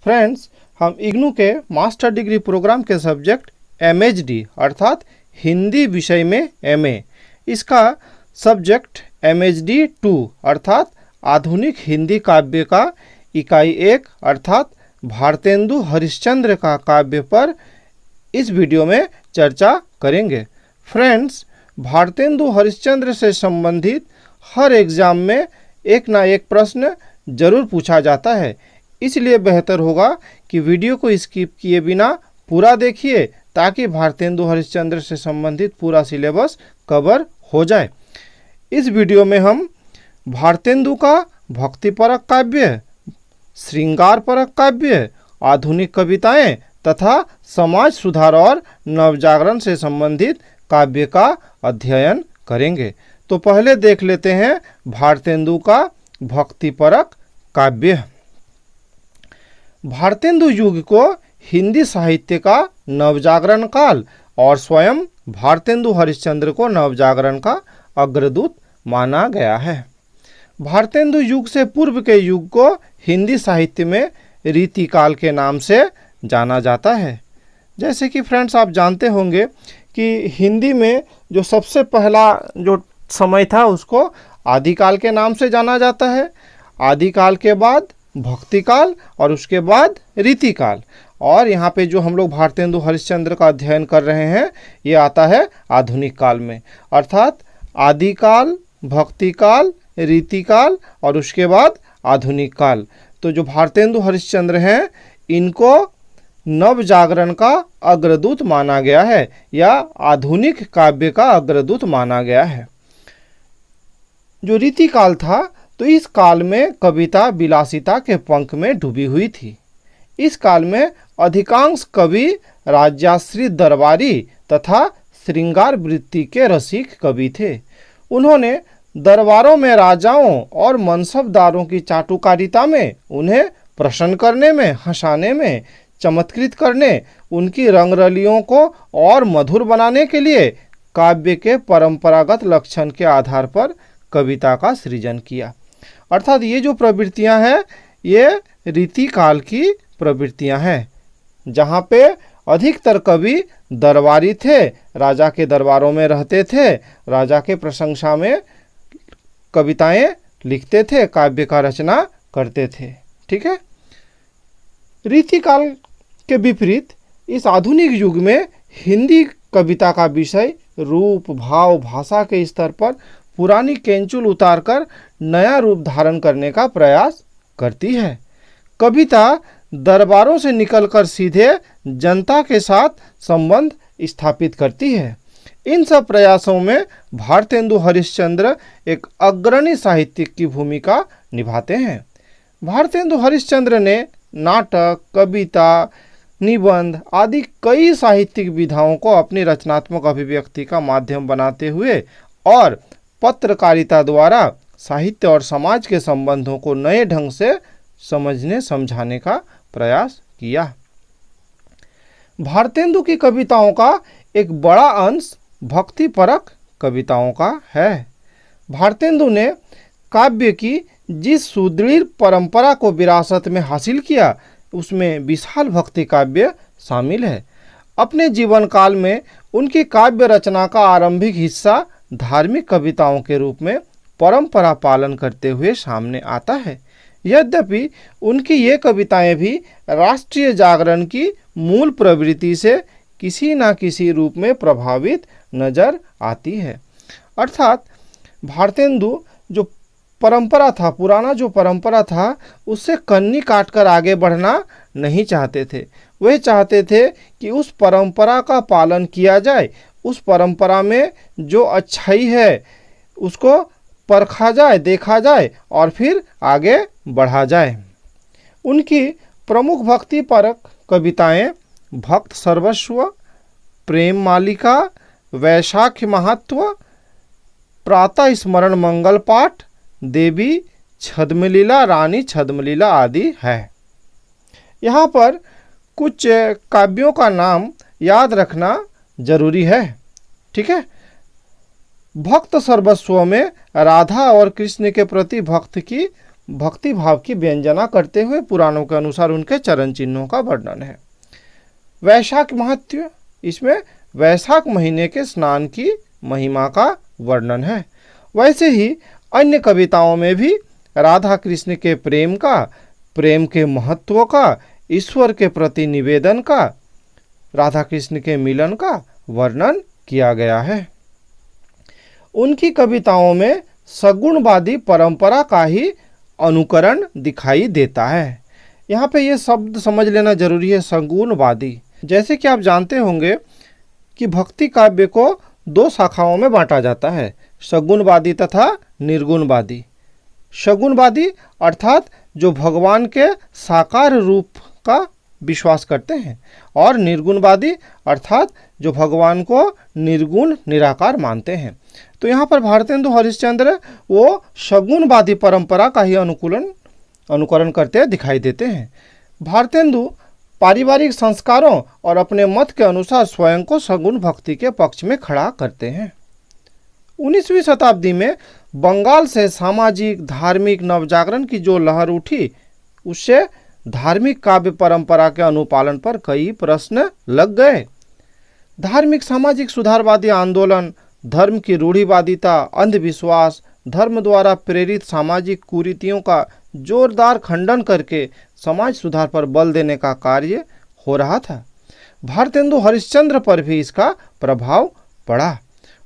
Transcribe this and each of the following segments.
Friends, हम इग्नू के master degree programme के सब्जेक्ट MHD अर्थात हिंदी विषय में MA, इसका सब्जेक्ट MHD 2 अर्थात आधुनिक हिंदी काव्य का इकाई 1 अर्थात भारतेंदु हरिश्चंद्र का काव्य पर इस वीडियो में चर्चा करेंगे। फ्रेंड्स, भारतेंदु हरिश्चंद्र से संबंधित हर एग्जाम में एक ना एक प्रश्न जरूर पूछा जाता है, इसलिए बेहतर होगा कि वीडियो को स्किप किए बिना पूरा देखिए ताकि भारतेंदु हरिश्चंद्र से संबंधित पूरा सिलेबस कवर हो जाए। इस वीडियो में हम भारतेंदु का भक्तिपरक काव्य, श्रृंगारपरक काव्य, आधुनिक कविताएं तथा समाज सुधार और नवजागरण से संबंधित काव्य का अध्ययन करेंगे। तो पहले देख लेते हैं भारतेंदु का भक्तिपरक काव्य। भारतेंदु युग को हिंदी साहित्य का नवजागरण काल और स्वयं भारतेंदु हरिश्चंद्र को नवजागरण का अग्रदूत माना गया है। भारतेंदु युग से पूर्व के युग को हिंदी साहित्य में रीतिकाल के नाम से जाना जाता है। जैसे कि फ्रेंड्स, आप जानते होंगे कि हिंदी में जो सबसे पहला जो समय था उसको आदिकाल के नाम से जाना जाता है। आदिकाल के बाद भक्तिकाल और उसके बाद रीतिकाल, और यहाँ पे जो हम लोग भारतेंदु हरिश्चंद्र का अध्ययन कर रहे हैं ये आता है आधुनिक काल में, अर्थात आदिकाल, भक्तिकाल, रीतिकाल और उसके बाद आधुनिक काल। तो जो भारतेंदु हरिश्चंद्र हैं इनको नवजागरण का अग्रदूत माना गया है या आधुनिक काव्य का अग्रदूत माना गया है। जो रीतिकाल था तो इस काल में कविता विलासिता के पंख में डूबी हुई थी। इस काल में अधिकांश कवि राजाश्रित दरबारी तथा श्रृंगार वृत्ति के रसिक कवि थे। उन्होंने दरबारों में राजाओं और मनसबदारों की चाटुकारिता में उन्हें प्रसन्न करने में, हंसाने में, चमत्कृत करने, उनकी रंगरलियों को और मधुर बनाने के लिए काव्य के परंपरागत लक्षण के आधार पर कविता का सृजन किया। अर्थात ये जो प्रवृत्तियां हैं ये रीतिकाल की प्रवृत्तियां हैं, जहाँ पे अधिकतर कवि दरबारी थे, राजा के दरबारों में रहते थे, राजा के प्रशंसा में कविताएं लिखते थे, काव्य का रचना करते थे। ठीक है। रीतिकाल के विपरीत इस आधुनिक युग में हिंदी कविता का विषय रूप, भाव, भाषा के स्तर पर पुरानी केंचुल उतारकर नया रूप धारण करने का प्रयास करती है। कविता दरबारों से निकलकर सीधे जनता के साथ संबंध स्थापित करती है। इन सब प्रयासों में भारतेंदु हरिश्चंद्र एक अग्रणी साहित्यिक की भूमिका निभाते हैं। भारतेंदु हरिश्चंद्र ने नाटक, कविता, निबंध आदि कई साहित्यिक विधाओं को अपनी रचनात्मक अभिव्यक्ति का माध्यम बनाते हुए और पत्रकारिता द्वारा साहित्य और समाज के संबंधों को नए ढंग से समझने समझाने का प्रयास किया। भारतेंदु की कविताओं का एक बड़ा अंश भक्तिपरक कविताओं का है। भारतेंदु ने काव्य की जिस सुदृढ़ परंपरा को विरासत में हासिल किया उसमें विशाल भक्ति काव्य शामिल है। अपने जीवन काल में उनकी काव्य रचना का आरंभिक हिस्सा धार्मिक कविताओं के रूप में परंपरा पालन करते हुए सामने आता है। यद्यपि उनकी ये कविताएं भी राष्ट्रीय जागरण की मूल प्रवृत्ति से किसी न किसी रूप में प्रभावित नजर आती है। अर्थात भारतेंदु जो परंपरा था, पुराना जो परंपरा था, उससे कन्नी काटकर आगे बढ़ना नहीं चाहते थे। वे चाहते थे कि उस परंपरा का पालन किया जाए, उस परंपरा में जो अच्छाई है उसको परखा जाए, देखा जाए और फिर आगे बढ़ा जाए। उनकी प्रमुख भक्तिपरक कविताएं भक्त सर्वस्व, प्रेम मालिका, वैशाख महत्व, प्रातः स्मरण मंगल पाठ, देवी छद्मलीला, रानी छद्मलीला आदि है। यहाँ पर कुछ काव्यों का नाम याद रखना जरूरी है। ठीक है। भक्त सर्वस्व में राधा और कृष्ण के प्रति भक्त की भक्ति भाव की व्यंजना करते हुए पुराणों के अनुसार उनके चरण चिन्हों का वर्णन है। वैशाख महत्व, इसमें वैशाख महीने के स्नान की महिमा का वर्णन है। वैसे ही अन्य कविताओं में भी राधा कृष्ण के प्रेम का, प्रेम के महत्व का, ईश्वर के प्रति निवेदन का, राधा कृष्ण के मिलन का वर्णन किया गया है। उनकी कविताओं में सगुणवादी परंपरा का ही अनुकरण दिखाई देता है। यहाँ पे ये शब्द समझ लेना जरूरी है, सगुणवादी। जैसे कि आप जानते होंगे कि भक्ति काव्य को दो शाखाओं में बांटा जाता है, सगुणवादी तथा निर्गुणवादी। सगुणवादी अर्थात जो भगवान के साकार रूप का विश्वास करते हैं, और निर्गुणवादी अर्थात जो भगवान को निर्गुण निराकार मानते हैं। तो यहाँ पर भारतेंदु हरिश्चंद्र वो सगुणवादी परंपरा का ही अनुकरण करते दिखाई देते हैं। भारतेंदु पारिवारिक संस्कारों और अपने मत के अनुसार स्वयं को सगुण भक्ति के पक्ष में खड़ा करते हैं। 19वीं शताब्दी में बंगाल से सामाजिक धार्मिक नवजागरण की जो लहर उठी, उससे धार्मिक काव्य परंपरा के अनुपालन पर कई प्रश्न लग गए। धार्मिक सामाजिक सुधारवादी आंदोलन, धर्म की रूढ़िवादिता, अंधविश्वास, धर्म द्वारा प्रेरित सामाजिक कुरीतियों का जोरदार खंडन करके समाज सुधार पर बल देने का कार्य हो रहा था। भारतेंदु हरिश्चंद्र पर भी इसका प्रभाव पड़ा।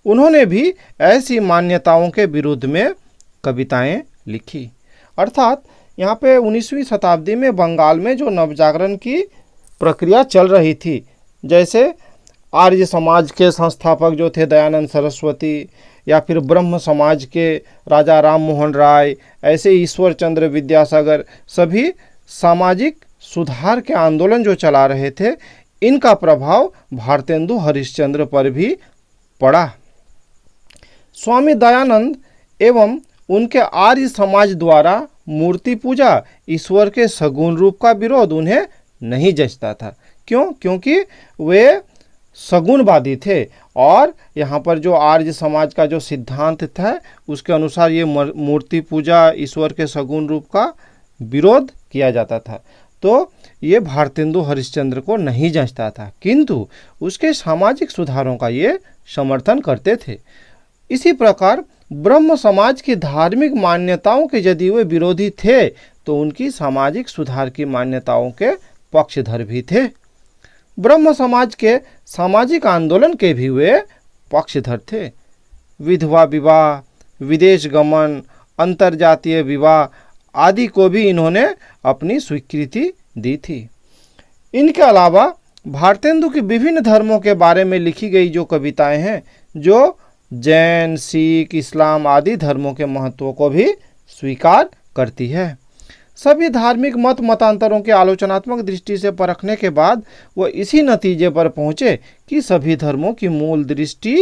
उन्होंने भी ऐसी मान्यताओं के विरुद्ध में कविताएं लिखी। अर्थात यहाँ पे 19वीं शताब्दी में बंगाल में जो नवजागरण की प्रक्रिया चल रही थी, जैसे आर्य समाज के संस्थापक जो थे दयानंद सरस्वती, या फिर ब्रह्म समाज के राजा राम मोहन राय, ऐसे ईश्वर चंद्र विद्यासागर, सभी सामाजिक सुधार के आंदोलन जो चला रहे थे, इनका प्रभाव भारतेंदु हरिश्चंद्र पर भी पड़ा। स्वामी दयानंद एवं उनके आर्य समाज द्वारा मूर्ति पूजा, ईश्वर के सगुण रूप का विरोध उन्हें नहीं जचता था। क्यों? क्योंकि वे सगुणवादी थे, और यहाँ पर जो आर्य समाज का जो सिद्धांत था उसके अनुसार ये मूर्ति पूजा, ईश्वर के सगुण रूप का विरोध किया जाता था। तो ये भारतेंदु हरिश्चंद्र को नहीं जचता था, किंतु उसके सामाजिक सुधारों का ये समर्थन करते थे। इसी प्रकार ब्रह्म समाज की धार्मिक मान्यताओं के यदि वे विरोधी थे, तो उनकी सामाजिक सुधार की मान्यताओं के पक्षधर भी थे। ब्रह्म समाज के सामाजिक आंदोलन के भी वे पक्षधर थे। विधवा विवाह, विदेश गमन, अंतरजातीय विवाह आदि को भी इन्होंने अपनी स्वीकृति दी थी। इनके अलावा भारतेंदु की विभिन्न धर्मों के बारे में लिखी गई जो कविताएं हैं, जो जैन, सिख, इस्लाम आदि धर्मों के महत्व को भी स्वीकार करती है। सभी धार्मिक मत मतांतरों के आलोचनात्मक दृष्टि से परखने के बाद वो इसी नतीजे पर पहुँचे कि सभी धर्मों की मूल दृष्टि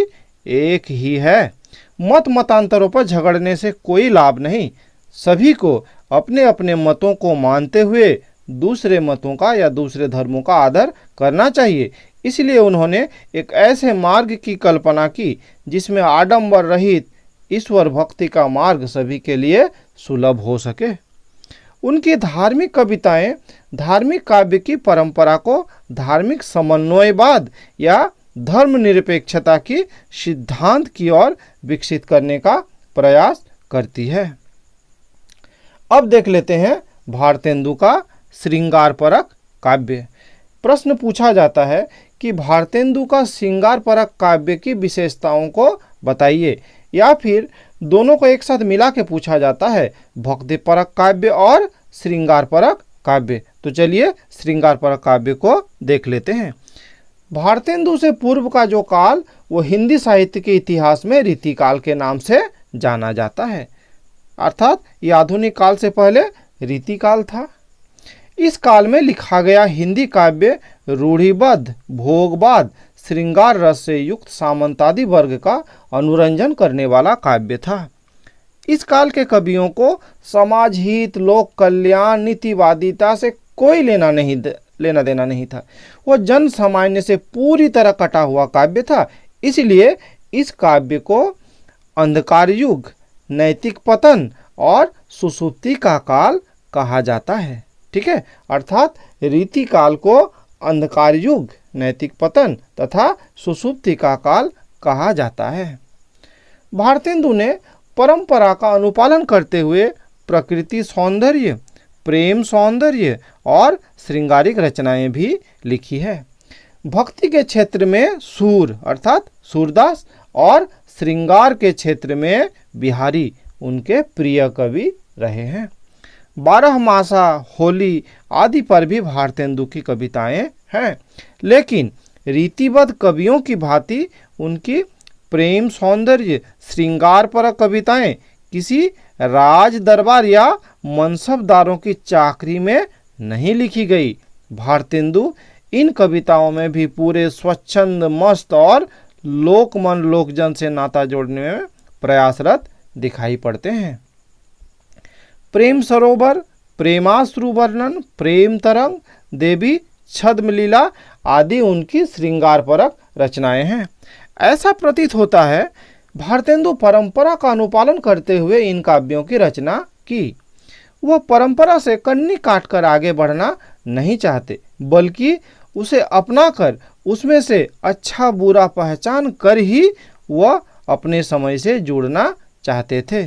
एक ही है। मत मतांतरों पर झगड़ने से कोई लाभ नहीं। सभी को अपने अपने मतों को मानते हुए दूसरे मतों का या दूसरे धर्मों का आदर करना चाहिए। इसलिए उन्होंने एक ऐसे मार्ग की कल्पना की जिसमें आडंबर रहित ईश्वर भक्ति का मार्ग सभी के लिए सुलभ हो सके। उनकी धार्मिक कविताएं धार्मिक काव्य की परंपरा को धार्मिक समन्वयवाद या धर्मनिरपेक्षता की सिद्धांत की ओर विकसित करने का प्रयास करती है। अब देख लेते हैं भारतेंदु का श्रृंगारपरक काव्य। प्रश्न पूछा जाता है कि भारतेंदु का श्रृंगारपरक काव्य की विशेषताओं को बताइए, या फिर दोनों को एक साथ मिला के पूछा जाता है, भक्तिपरक काव्य और श्रृंगारपरक काव्य। तो चलिए श्रृंगारपरक काव्य को देख लेते हैं। भारतेंदु से पूर्व का जो काल वो हिंदी साहित्य के इतिहास में रीतिकाल के नाम से जाना जाता है, अर्थात ये आधुनिक काल से पहले रीतिकाल था। इस काल में लिखा गया हिंदी काव्य रूढ़िबद्ध, भोगवाद, श्रृंगार रस से युक्त सामंतादि वर्ग का अनुरंजन करने वाला काव्य था। इस काल के कवियों को समाज हित, लोक कल्याण, नीतिवादिता से कोई लेना देना नहीं था। वह जन सामान्य से पूरी तरह कटा हुआ काव्य था। इसलिए इस काव्य को अंधकार युग, नैतिक पतन और सुषुप्ति का काल कहा जाता है। ठीक है, अर्थात रीति काल को अंधकार युग, नैतिक पतन तथा सुषुप्ति का काल कहा जाता है। भारतेंदु ने परंपरा का अनुपालन करते हुए प्रकृति सौंदर्य, प्रेम सौंदर्य और श्रृंगारिक रचनाएं भी लिखी है। भक्ति के क्षेत्र में सूर अर्थात सूरदास और श्रृंगार के क्षेत्र में बिहारी उनके प्रिय कवि रहे हैं। 12 मासा, होली आदि पर भी भारतेंदु की कविताएं हैं, लेकिन रीतिबद्ध कवियों की भांति उनकी प्रेम सौंदर्य श्रृंगार पर कविताएं किसी राज दरबार या मनसबदारों की चाकरी में नहीं लिखी गई। भारतेंदु इन कविताओं में भी पूरे स्वच्छंद, मस्त और लोकमन लोकजन से नाता जोड़ने में प्रयासरत दिखाई पड़ते हैं। प्रेम सरोवर, प्रेमाश्रु वर्णन, प्रेम तरंग, देवी छद्मलीला आदि उनकी श्रृंगारपरक रचनाएं हैं। ऐसा प्रतीत होता है भारतेंदु परंपरा का अनुपालन करते हुए इन काव्यों की रचना की। वह परंपरा से कन्नी काटकर आगे बढ़ना नहीं चाहते, बल्कि उसे अपनाकर उसमें से अच्छा बुरा पहचान कर ही वह अपने समय से जुड़ना चाहते थे।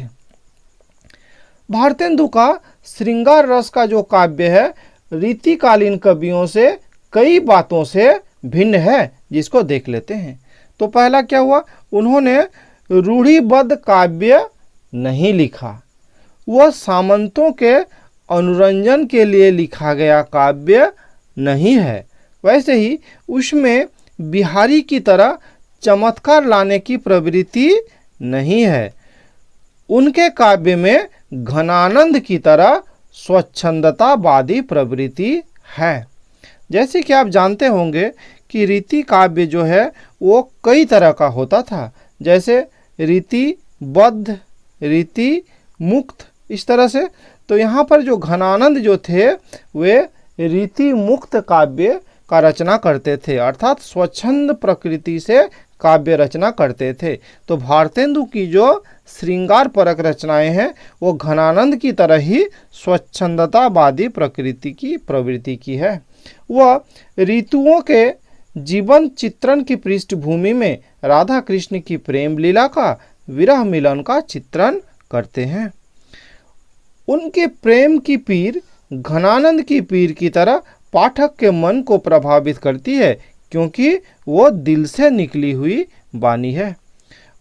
भारतेंदु का श्रृंगार रस का जो काव्य है रीतिकालीन कवियों से कई बातों से भिन्न है, जिसको देख लेते हैं। तो पहला क्या हुआ, उन्होंने रूढ़िबद्ध काव्य नहीं लिखा। वह सामंतों के अनुरंजन के लिए लिखा गया काव्य नहीं है। वैसे ही उसमें बिहारी की तरह चमत्कार लाने की प्रवृत्ति नहीं है। उनके काव्य में घनानंद की तरह स्वच्छंदतावादी प्रवृत्ति है। जैसे कि आप जानते होंगे कि रीति काव्य जो है वो कई तरह का होता था, जैसे रीतिबद्ध, रीति मुक्त, इस तरह से। तो यहाँ पर जो घनानंद जो थे वे रीति मुक्त काव्य का रचना करते थे, अर्थात स्वच्छंद प्रकृति से काव्य रचना करते थे। तो भारतेंदु की जो श्रृंगार परक रचनाएं हैं वो घनानंद की तरह ही स्वच्छंदतावादी प्रवृत्ति की है। वह ऋतुओं के जीवन चित्रण की पृष्ठभूमि में राधा कृष्ण की प्रेम लीला का, विरह मिलन का चित्रण करते हैं। उनके प्रेम की पीर घनानंद की पीर की तरह पाठक के मन को प्रभावित करती है, क्योंकि वो दिल से निकली हुई वाणी है।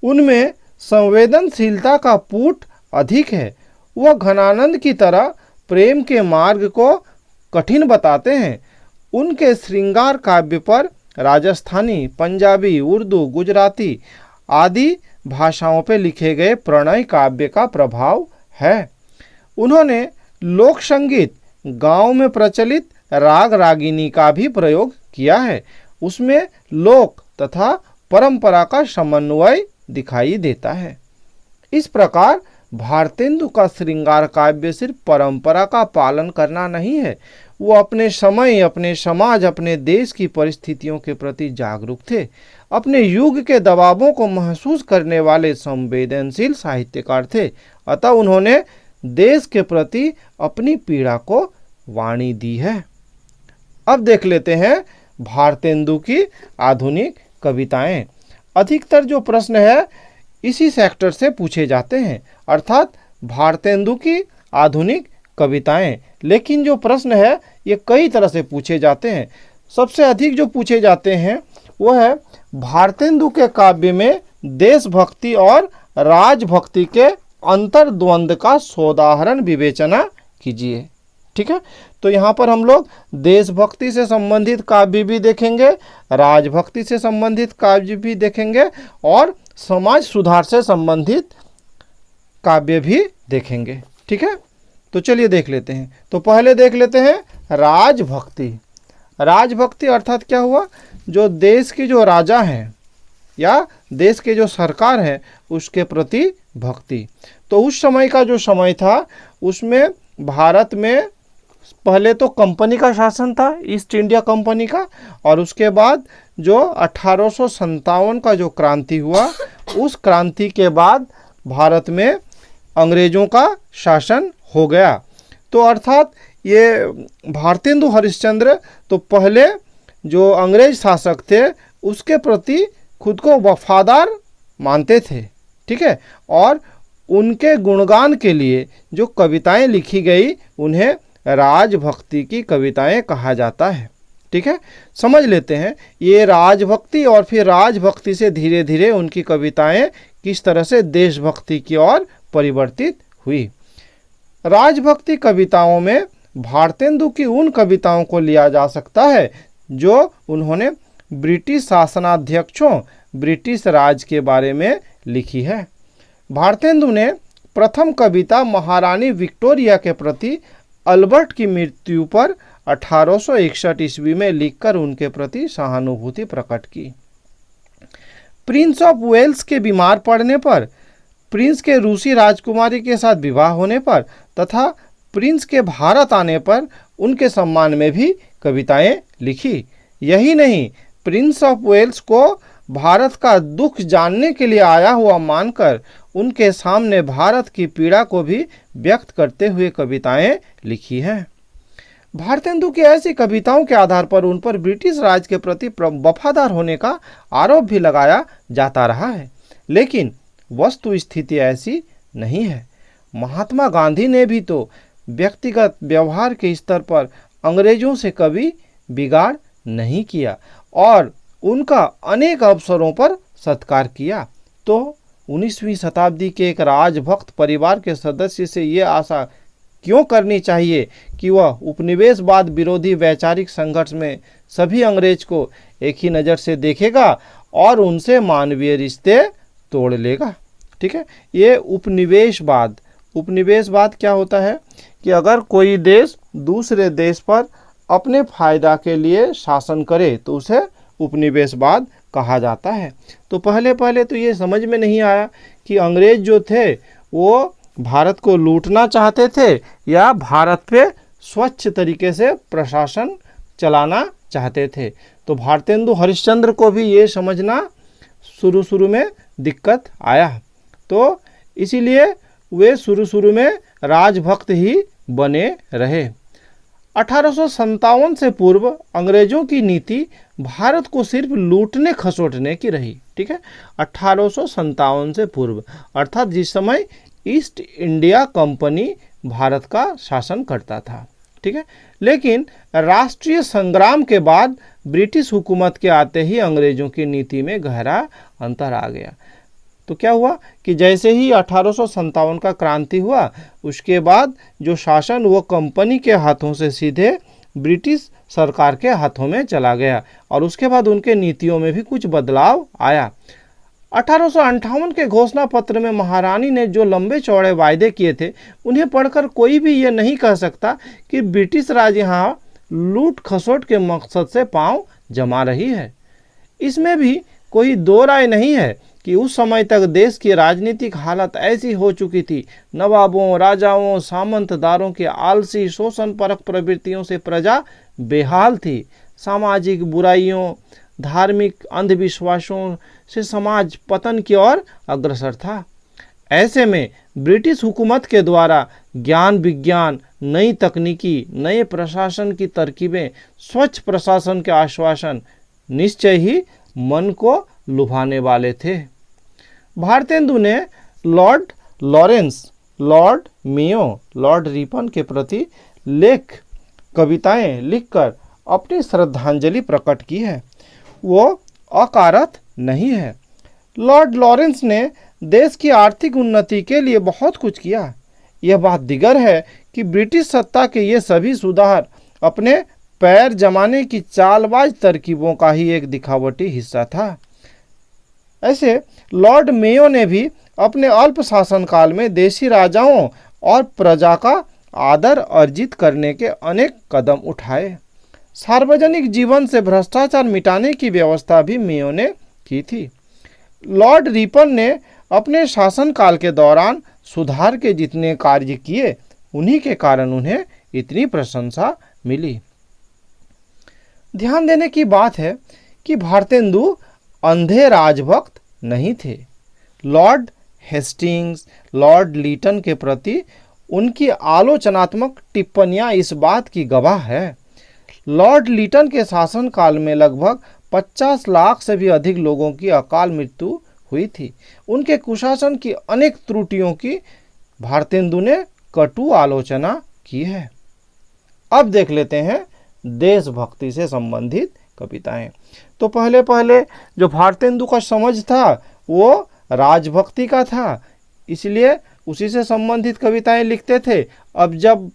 उनमें संवेदनशीलता का पुट अधिक है। वह घनानंद की तरह प्रेम के मार्ग को कठिन बताते हैं। उनके श्रृंगार काव्य पर राजस्थानी, पंजाबी, उर्दू, गुजराती आदि भाषाओं पर लिखे गए प्रणय काव्य का प्रभाव है। उन्होंने लोक संगीत, गांव में प्रचलित राग रागिनी का भी प्रयोग किया है। उसमें लोक तथा परंपरा का समन्वय दिखाई देता है। इस प्रकार भारतेंदु का श्रृंगार काव्य सिर्फ परंपरा का पालन करना नहीं है, वो अपने समय, अपने समाज, अपने देश की परिस्थितियों के प्रति जागरूक थे। अपने युग के दबावों को महसूस करने वाले संवेदनशील साहित्यकार थे। अतः उन्होंने देश के प्रति अपनी पीड़ा को वाणी दी है। अब देख लेते हैं भारतेंदु की आधुनिक कविताएं। अधिकतर जो प्रश्न है इसी सेक्टर से पूछे जाते हैं, अर्थात भारतेंदु की आधुनिक कविताएं। लेकिन जो प्रश्न है ये कई तरह से पूछे जाते हैं। सबसे अधिक जो पूछे जाते हैं वो है भारतेंदु के काव्य में देशभक्ति और राजभक्ति के अंतर्द्वंद का सोदाहरण विवेचना कीजिए। ठीक है, तो यहाँ पर हम लोग देशभक्ति से संबंधित काव्य भी देखेंगे, राजभक्ति से संबंधित काव्य भी देखेंगे और समाज सुधार से संबंधित काव्य भी देखेंगे। ठीक है, तो चलिए देख लेते हैं। तो पहले देख लेते हैं राजभक्ति। राजभक्ति अर्थात क्या हुआ, जो देश के जो राजा हैं या देश के जो सरकार हैं उसके प्रति भक्ति। तो उस समय का जो समय था उसमें भारत में पहले तो कंपनी का शासन था, ईस्ट इंडिया कंपनी का, और उसके बाद जो 1857 का जो क्रांति हुआ, उस क्रांति के बाद भारत में अंग्रेजों का शासन हो गया। तो अर्थात ये भारतेंदु हरिश्चंद्र तो पहले जो अंग्रेज शासक थे उसके प्रति खुद को वफादार मानते थे, ठीक है, और उनके गुणगान के लिए जो कविताएं लिखी गई उन्हें राजभक्ति की कविताएं कहा जाता है, ठीक है। समझ लेते हैं ये राजभक्ति और फिर राजभक्ति से धीरे धीरे उनकी कविताएं किस तरह से देशभक्ति की ओर परिवर्तित हुई। राजभक्ति कविताओं में भारतेंदु की उन कविताओं को लिया जा सकता है जो उन्होंने ब्रिटिश शासनाध्यक्षों, ब्रिटिश राज के बारे में लिखी है। भारतेंदु ने प्रथम कविता महारानी विक्टोरिया के प्रति अल्बर्ट की मृत्यु पर 1861 ईस्वी में लिखकर उनके प्रति सहानुभूति प्रकट की। प्रिंस ऑफ वेल्स के बीमार पड़ने पर, प्रिंस के रूसी राजकुमारी के साथ विवाह होने पर तथा प्रिंस के भारत आने पर उनके सम्मान में भी कविताएं लिखी। यही नहीं, प्रिंस ऑफ वेल्स को भारत का दुख जानने के लिए आया हुआ मानकर उनके सामने भारत की पीड़ा को भी व्यक्त करते हुए कविताएं लिखी हैं। भारतेंदु की ऐसी कविताओं के आधार पर उन पर ब्रिटिश राज के प्रति वफादार होने का आरोप भी लगाया जाता रहा है, लेकिन वस्तु स्थिति ऐसी नहीं है। महात्मा गांधी ने भी तो व्यक्तिगत व्यवहार के स्तर पर अंग्रेजों से कभी बिगाड़ नहीं किया और उनका अनेक अवसरों पर सत्कार किया। तो 19वीं शताब्दी के एक राजभक्त परिवार के सदस्य से ये आशा क्यों करनी चाहिए कि वह उपनिवेशवाद विरोधी वैचारिक संघर्ष में सभी अंग्रेज को एक ही नज़र से देखेगा और उनसे मानवीय रिश्ते तोड़ लेगा, ठीक है। ये उपनिवेशवाद क्या होता है कि अगर कोई देश दूसरे देश पर अपने फायदा के लिए शासन करे तो उसे उपनिवेशवाद कहा जाता है। तो पहले तो ये समझ में नहीं आया कि अंग्रेज जो थे वो भारत को लूटना चाहते थे या भारत पे स्वच्छ तरीके से प्रशासन चलाना चाहते थे। तो भारतेंदु हरिश्चंद्र को भी ये समझना शुरू में दिक्कत आया, तो इसीलिए वे शुरू में राजभक्त ही बने रहे। 1857 से पूर्व अंग्रेजों की नीति भारत को सिर्फ लूटने खसोटने की रही, ठीक है। 1857 से पूर्व अर्थात जिस समय ईस्ट इंडिया कंपनी भारत का शासन करता था, ठीक है। लेकिन राष्ट्रीय संग्राम के बाद ब्रिटिश हुकूमत के आते ही अंग्रेजों की नीति में गहरा अंतर आ गया। तो क्या हुआ कि जैसे ही 1857 का क्रांति हुआ उसके बाद जो शासन वो कंपनी के हाथों से सीधे ब्रिटिश सरकार के हाथों में चला गया और उसके बाद उनके नीतियों में भी कुछ बदलाव आया। 1858 के घोषणा पत्र में महारानी ने जो लंबे चौड़े वायदे किए थे उन्हें पढ़कर कोई भी ये नहीं कह सकता कि ब्रिटिश राज यहाँ लूट खसोट के मकसद से पांव जमा रही है। इसमें भी कोई दो राय नहीं है कि उस समय तक देश की राजनीतिक हालत ऐसी हो चुकी थी, नवाबों, राजाओं, सामंतदारों के आलसी शोषणपरक प्रवृत्तियों से प्रजा बेहाल थी। सामाजिक बुराइयों, धार्मिक अंधविश्वासों से समाज पतन की ओर अग्रसर था। ऐसे में ब्रिटिश हुकूमत के द्वारा ज्ञान विज्ञान, नई तकनीकी, नए प्रशासन की तरकीबें, स्वच्छ प्रशासन के आश्वासन निश्चय ही मन को लुभाने वाले थे। भारतेंदु ने Lord Lawrence, Lord Mayo, Lord Ripon के प्रति कविताएं लिखकर अपनी श्रद्धांजलि प्रकट की है। वो अकारत नहीं है। लॉर्ड लॉरेंस ने देश की आर्थिक उन्नति के लिए बहुत कुछ किया। यह बात दिगर है कि ब्रिटिश सत्ता के ये सभी सुधार अपने पैर जमाने की चालबाज तरकीबों का ही एक दिखावटी हिस्सा था। ऐसे लॉर्ड मेयो ने भी अपने अल्प शासनकाल में देशी राजाओं और प्रजा का आदर अर्जित करने के अनेक कदम उठाए। सार्वजनिक जीवन से भ्रष्टाचार मिटाने की व्यवस्था भी मेयो ने की थी। लॉर्ड रिपन ने अपने शासनकाल के दौरान सुधार के जितने कार्य किए उन्हीं के कारण उन्हें इतनी प्रशंसा मिली। ध्यान देने की बात है कि भारतेंदु अंधे राजभक्त नहीं थे। लॉर्ड हेस्टिंग्स, लॉर्ड लीटन के प्रति उनकी आलोचनात्मक टिप्पणियां इस बात की गवाह है। लॉर्ड लीटन के शासनकाल में लगभग 50 लाख से भी अधिक लोगों की अकाल मृत्यु हुई थी। उनके कुशासन की अनेक त्रुटियों की भारतेंदु ने कटु आलोचना की है। अब देख लेते हैं देशभक्ति से संबंधित कविताएं। तो पहले जो भारतेंदु का समझ था वो राजभक्ति का था, इसलिए उसी से संबंधित कविताएं लिखते थे। अब जब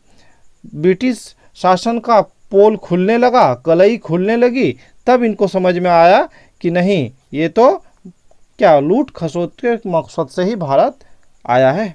ब्रिटिश शासन का पोल खुलने लगा, कलई खुलने लगी, तब इनको समझ में आया कि नहीं, ये तो क्या लूट खसोट के मकसद से ही भारत आया है।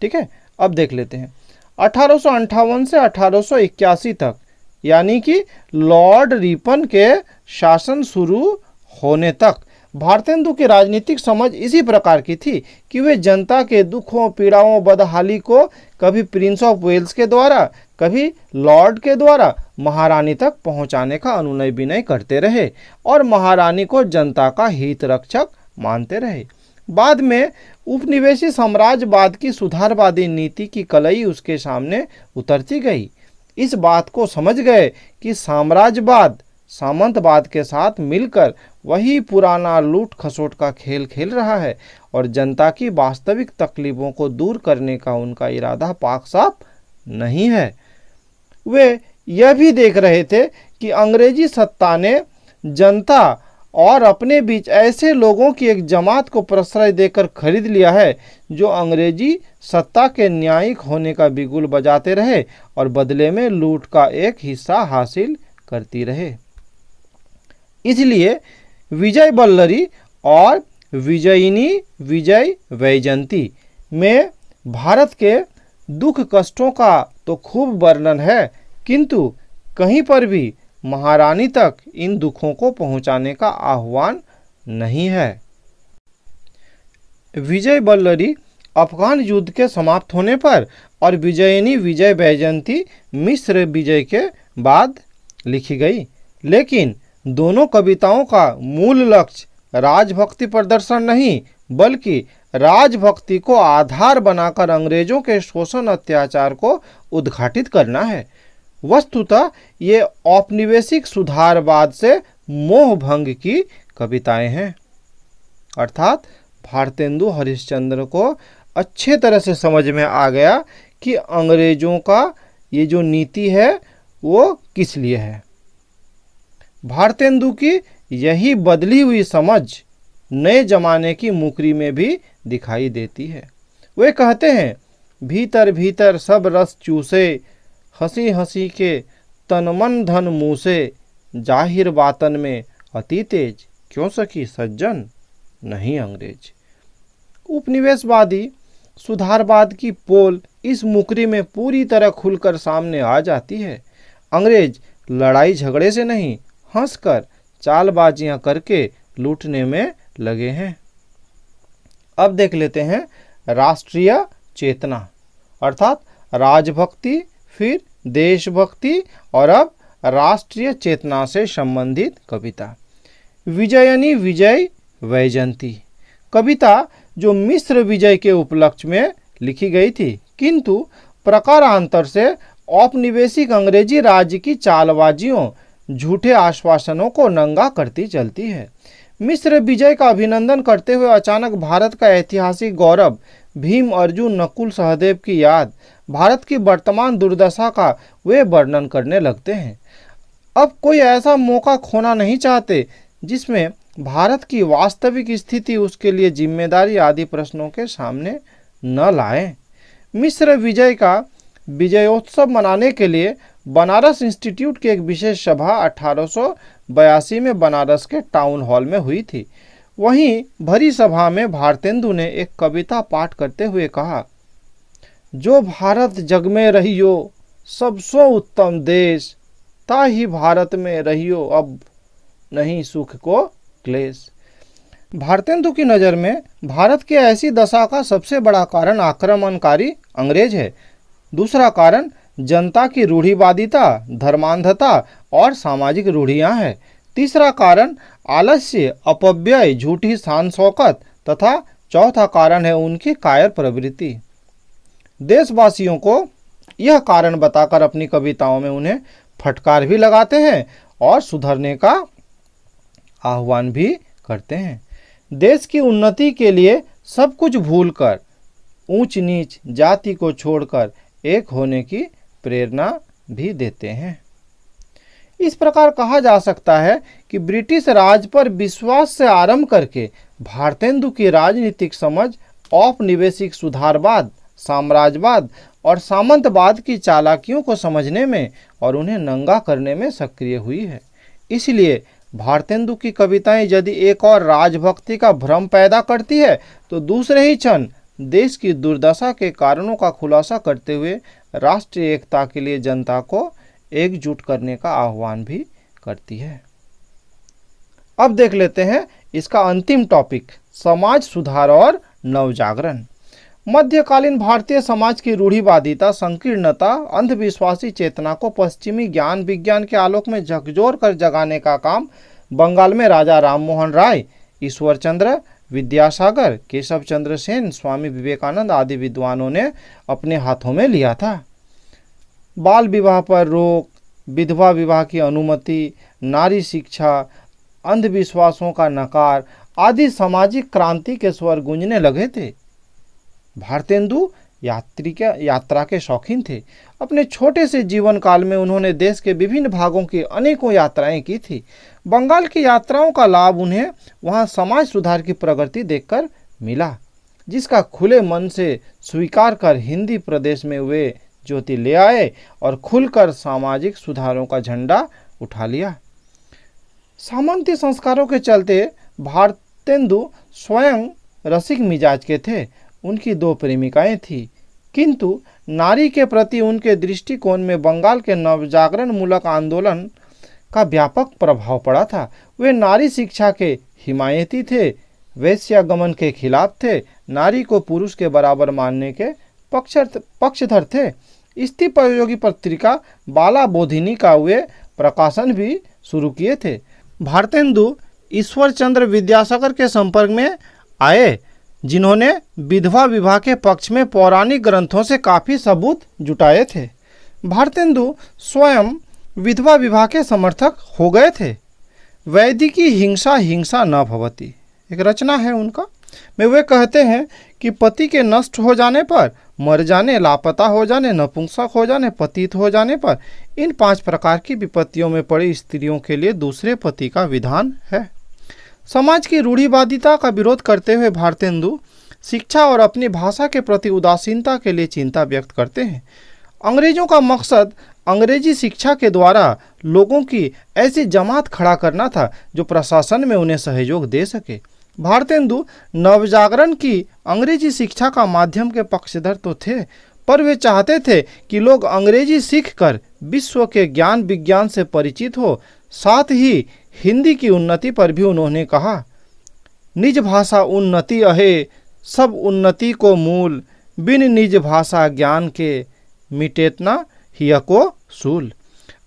ठीक है, अब देख लेते हैं 1858 से 1881 तक, यानी कि लॉर्ड रिपन के शासन शुरू होने तक भारतेंदु की राजनीतिक समझ इसी प्रकार की थी कि वे जनता के दुखों, पीड़ाओं, बदहाली को कभी प्रिंस ऑफ वेल्स के द्वारा, कभी लॉर्ड के द्वारा महारानी तक पहुंचाने का अनुनय विनय करते रहे और महारानी को जनता का हित रक्षक मानते रहे। बाद में उपनिवेशी साम्राज्यवाद की सुधारवादी नीति की कलई उसके सामने उतरती गई। इस बात को समझ गए कि साम्राज्यवाद सामंतवाद के साथ मिलकर वही पुराना लूट खसोट का खेल खेल रहा है और जनता की वास्तविक तकलीफों को दूर करने का उनका इरादा पाक साफ नहीं है। वे यह भी देख रहे थे कि अंग्रेजी सत्ता ने जनता और अपने बीच ऐसे लोगों की एक जमात को प्रश्रय देकर खरीद लिया है जो अंग्रेजी सत्ता के न्यायिक होने का बिगुल बजाते रहे और बदले में लूट का एक हिस्सा हासिल करती रहे। इसलिए विजय बल्लरी और विजयिनी विजय वैजयंती में भारत के दुख कष्टों का तो खूब वर्णन है, किंतु कहीं पर भी महारानी तक इन दुखों को पहुंचाने का आह्वान नहीं है। विजय बल्लरी अफगान युद्ध के समाप्त होने पर और विजयिनी विजय वैजयंती मिस्र विजय के बाद लिखी गई, लेकिन दोनों कविताओं का मूल लक्ष्य राजभक्ति प्रदर्शन नहीं बल्कि राजभक्ति को आधार बनाकर अंग्रेजों के शोषण अत्याचार को उद्घाटित करना है। वस्तुतः ये औपनिवेशिक सुधारवाद से मोह भंग की कविताएं हैं। अर्थात भारतेंदु हरिश्चंद्र को अच्छे तरह से समझ में आ गया कि अंग्रेजों का ये जो नीति है वो किस लिए है। भारतेंदु की यही बदली हुई समझ नए जमाने की मुकरी में भी दिखाई देती है। वे कहते हैं, भीतर भीतर सब रस चूसे, हंसी हंसी के तन मन धन मुँह से, जाहिर बातन में अति तेज, क्यों सखी सज्जन नहीं अंग्रेज। उपनिवेशवादी सुधारवाद की पोल इस मुकरी में पूरी तरह खुलकर सामने आ जाती है। अंग्रेज लड़ाई झगड़े से नहीं, हंसकर चालबाजियां करके लूटने में लगे हैं। अब देख लेते हैं राष्ट्रीय चेतना, अर्थात राजभक्ति, फिर देशभक्ति और अब राष्ट्रीय चेतना से संबंधित कविता। विजयिनी विजय वैजयंती कविता जो मिस्र विजय के उपलक्ष्य में लिखी गई थी, किंतु प्रकारांतर से औपनिवेशिक अंग्रेजी राज्य की चालबाजियों, झूठे आश्वासनों को नंगा करती चलती है। मिस्र विजय का अभिनंदन करते हुए अचानक भारत का ऐतिहासिक गौरव, भीम अर्जुन नकुल सहदेव की याद, भारत की वर्तमान दुर्दशा का वे वर्णन करने लगते हैं। अब कोई ऐसा मौका खोना नहीं चाहते जिसमें भारत की वास्तविक स्थिति उसके लिए जिम्मेदारी आदि प्रश्नों के सामने न लाए। मिस्र विजय का विजयोत्सव मनाने के लिए बनारस इंस्टीट्यूट की एक विशेष सभा 1882 में बनारस के टाउन हॉल में हुई थी। वहीं भरी सभा में भारतेंदु ने एक कविता पाठ करते हुए कहा, जो भारत जग में रहियो सबसो उत्तम देश, ताही भारत में रहियो अब नहीं सुख को क्लेश। भारतेंदु की नज़र में भारत की ऐसी दशा का सबसे बड़ा कारण आक्रमणकारी अंग्रेज है। दूसरा कारण जनता की रूढ़िवादिता, धर्मांधता और सामाजिक रूढ़ियां हैं। तीसरा कारण आलस्य, अपव्यय, झूठी शान शौकत तथा चौथा कारण है उनकी कायर प्रवृत्ति। देशवासियों को यह कारण बताकर अपनी कविताओं में उन्हें फटकार भी लगाते हैं और सुधरने का आह्वान भी करते हैं। देश की उन्नति के लिए सब कुछ भूलकर, ऊंच नीच जाति को छोड़कर एक होने की प्रेरणा भी देते हैं। इस प्रकार कहा जा सकता है कि ब्रिटिश राज पर विश्वास से आरंभ करके भारतेंदु की राजनीतिक समझ औपनिवेशिक सुधारवाद, साम्राज्यवाद और सामंतवाद की चालाकियों को समझने में और उन्हें नंगा करने में सक्रिय हुई है। इसलिए भारतेंदु की कविताएं यदि एक और राजभक्ति का भ्रम पैदा करती है तो दूसरे ही क्षण देश की दुर्दशा के कारणों का खुलासा करते हुए राष्ट्रीय एकता के लिए जनता को एकजुट करने का आह्वान भी करती है। अब देख लेते हैं इसका अंतिम टॉपिक, समाज सुधार और नवजागरण। मध्यकालीन भारतीय समाज की रूढ़िवादिता, संकीर्णता, अंधविश्वासी चेतना को पश्चिमी ज्ञान विज्ञान के आलोक में झकझोर कर जगाने का काम बंगाल में राजा राममोहन राय, ईश्वर चंद्र विद्यासागर, केशव चंद्र सेन, स्वामी विवेकानंद आदि विद्वानों ने अपने हाथों में लिया था। बाल विवाह पर रोक, विधवा विवाह की अनुमति, नारी शिक्षा, अंधविश्वासों का नकार आदि सामाजिक क्रांति के स्वर गूंजने लगे थे। भारतेंदु यात्रा के शौकीन थे। अपने छोटे से जीवन काल में उन्होंने देश के विभिन्न भागों की अनेकों यात्राएं की थी। बंगाल की यात्राओं का लाभ उन्हें वहां समाज सुधार की प्रगति देखकर मिला, जिसका खुले मन से स्वीकार कर हिंदी प्रदेश में वे ज्योति ले आए और खुलकर सामाजिक सुधारों का झंडा उठा लिया। सामंती संस्कारों के चलते भारतेंदु स्वयं रसिक मिजाज के थे। उनकी 2 प्रेमिकाएं थीं, किंतु नारी के प्रति उनके दृष्टिकोण में बंगाल के नवजागरण मूलक आंदोलन का व्यापक प्रभाव पड़ा था। वे नारी शिक्षा के हिमायती थे, वैश्यागमन के खिलाफ थे, नारी को पुरुष के बराबर मानने के पक्षधर थे। स्त्री प्रयोगी पत्रिका बाला बोधिनी का वे प्रकाशन भी शुरू किए थे। भारतेंदु ईश्वर चंद्र विद्यासागर के संपर्क में आए, जिन्होंने विधवा विवाह के पक्ष में पौराणिक ग्रंथों से काफ़ी सबूत जुटाए थे। भारतेंदु स्वयं विधवा विवाह के समर्थक हो गए थे। वैदिकी हिंसा हिंसा न भवति एक रचना है उनका, में वे कहते हैं कि पति के नष्ट हो जाने पर, मर जाने, लापता हो जाने, नपुंसक हो जाने, पतित हो जाने पर, इन 5 प्रकार की विपत्तियों में पड़ी स्त्रियों के लिए दूसरे पति का विधान है। समाज की रूढ़िवादिता का विरोध करते हुए भारतेंदु शिक्षा और अपनी भाषा के प्रति उदासीनता के लिए चिंता व्यक्त करते हैं। अंग्रेजों का मकसद अंग्रेजी शिक्षा के द्वारा लोगों की ऐसी जमात खड़ा करना था जो प्रशासन में उन्हें सहयोग दे सके। भारतेंदु नवजागरण की अंग्रेजी शिक्षा का माध्यम के पक्षधर तो थे, पर वे चाहते थे कि लोग अंग्रेजी सीखकर विश्व के ज्ञान विज्ञान से परिचित हो। साथ ही हिंदी की उन्नति पर भी उन्होंने कहा, निज भाषा उन्नति अहे, सब उन्नति को मूल, बिन निज भाषा ज्ञान के, मिटेतना हिय को सूल।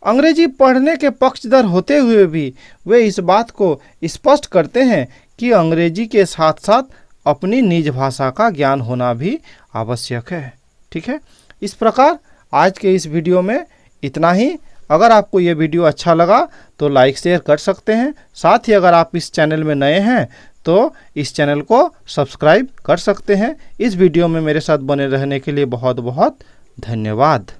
अंग्रेजी पढ़ने के पक्षधर होते हुए भी वे इस बात को स्पष्ट करते हैं कि अंग्रेजी के साथ साथ अपनी निज भाषा का ज्ञान होना भी आवश्यक है। ठीक है, इस प्रकार आज के इस वीडियो में इतना ही। अगर आपको ये वीडियो अच्छा लगा तो लाइक शेयर कर सकते हैं। साथ ही अगर आप इस चैनल में नए हैं तो इस चैनल को सब्सक्राइब कर सकते हैं। इस वीडियो में मेरे साथ बने रहने के लिए बहुत बहुत धन्यवाद।